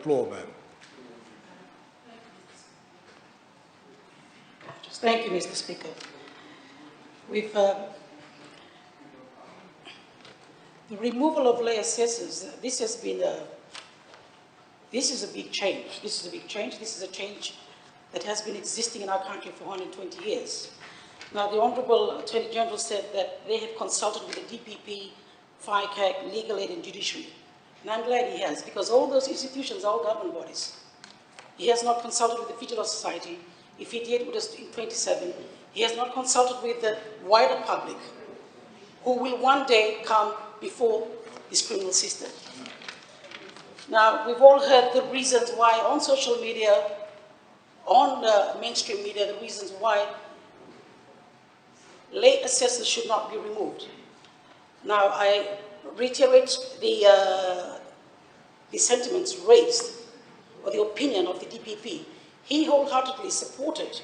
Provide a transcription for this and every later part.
floor, ma'am. Thank you, Mr. Speaker. The removal of lay assessors, this is a big change. This is a big change. This is a change that has been existing in our country for 120 years. Now, the Honourable Attorney General said that they have consulted with the DPP, FICAC, Legal Aid and Judiciary. And I'm glad he has, because all those institutions are all government bodies. He has not consulted with the Fiji Law Society. If he did, it was in 27. He has not consulted with the wider public, who will one day come before this criminal system. Now, we've all heard the reasons why on social media, on the mainstream media, the reasons why lay assessors should not be removed. Now, I reiterate the sentiments raised, or the opinion of the DPP. He wholeheartedly supported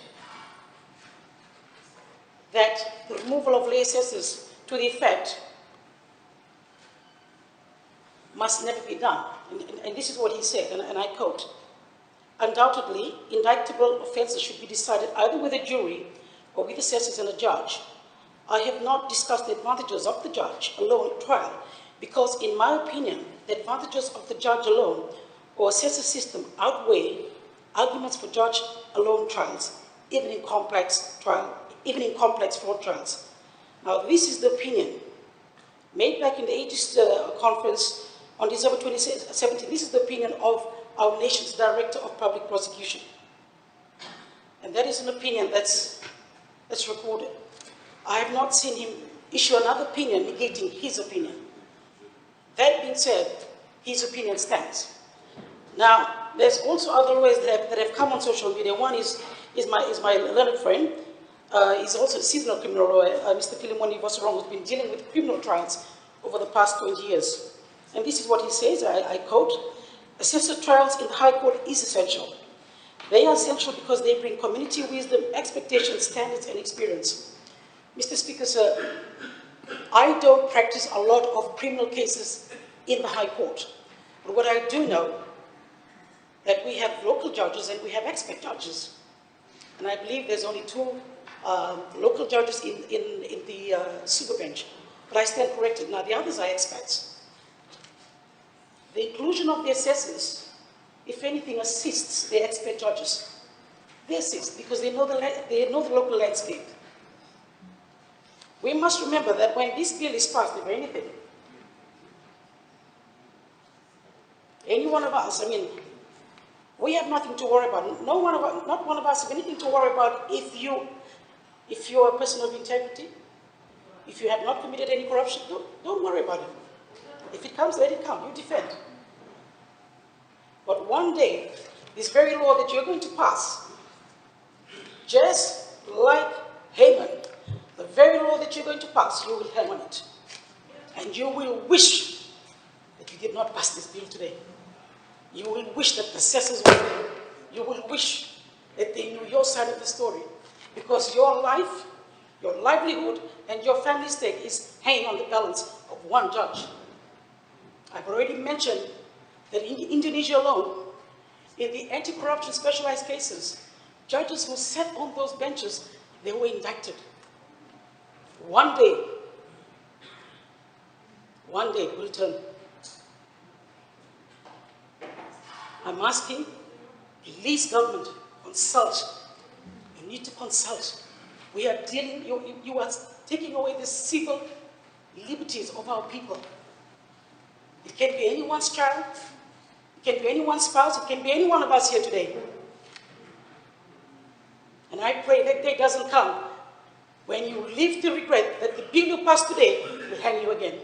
that the removal of lay assessors to the effect must never be done. And this is what he said, and I quote, "Undoubtedly, indictable offences should be decided either with a jury or with assessors and a judge. I have not discussed the advantages of the judge alone at trial because, in my opinion, the advantages of the judge alone or assessor system outweigh arguments for judge alone trials, even in complex fraud trials." Now, this is the opinion made back in the 80s conference on December 2017. This is the opinion of our nation's Director of Public Prosecution. And that is an opinion that's recorded. I have not seen him issue another opinion negating his opinion. That being said, his opinion stands. Now, there's also other ways that have come on social media. One is my learned friend. He's also a seasonal criminal lawyer, Mr. Philemon Ivosarong, who's been dealing with criminal trials over the past 20 years. And this is what he says, I quote, "Assessor trials in the High Court is essential. They are essential because they bring community wisdom, expectations, standards, and experience." Mr. Speaker, sir, I don't practice a lot of criminal cases in the High Court. But what I do know, that we have local judges and we have expert judges. And I believe there's only two local judges in the super bench. But I stand corrected. Now, the others are experts. The inclusion of the assessors, if anything, assists the expert judges. They assist because they know the local landscape. We must remember that when this bill is passed, if anything, any one of us, we have nothing to worry about. Not one of us have anything to worry about if you're a person of integrity, if you have not committed any corruption. Don't worry about it. If it comes, let it come. You defend. But one day, this very law that you're going to pass, just like Haman, the very law that you're going to pass, you will hammer it. And you will wish that you did not pass this bill today. You will wish that the assessors were there. You will wish that they knew your side of the story. Because your life, your livelihood, and your family stake is hanging on the balance of one judge. I've already mentioned that in Indonesia alone, in the anti-corruption specialized cases, judges who sat on those benches, they were indicted. One day will turn. I'm asking, please, government, consult. You need to consult. We are dealing, you are taking away the civil liberties of our people. It can be anyone's child, it can be anyone's spouse, it can be any one of us here today. And I pray that day doesn't come when you live to regret that the bill you passed today will hang you again.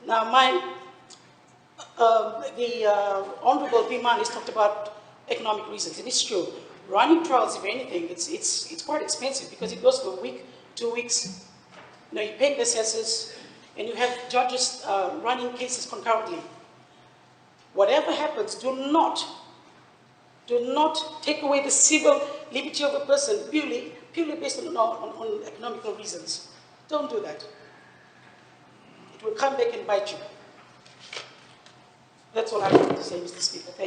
Now, the Honorable Biman has talked about economic reasons, and it's true. Running trials, if anything, it's quite expensive because it goes for a week, 2 weeks. You pay the assessors, and you have judges running cases concurrently. Whatever happens, do not take away the civil liberty of a person purely based on economical reasons. Don't do that. it will come back and bite you. That's all I have to say, Mr. Speaker. Thank you.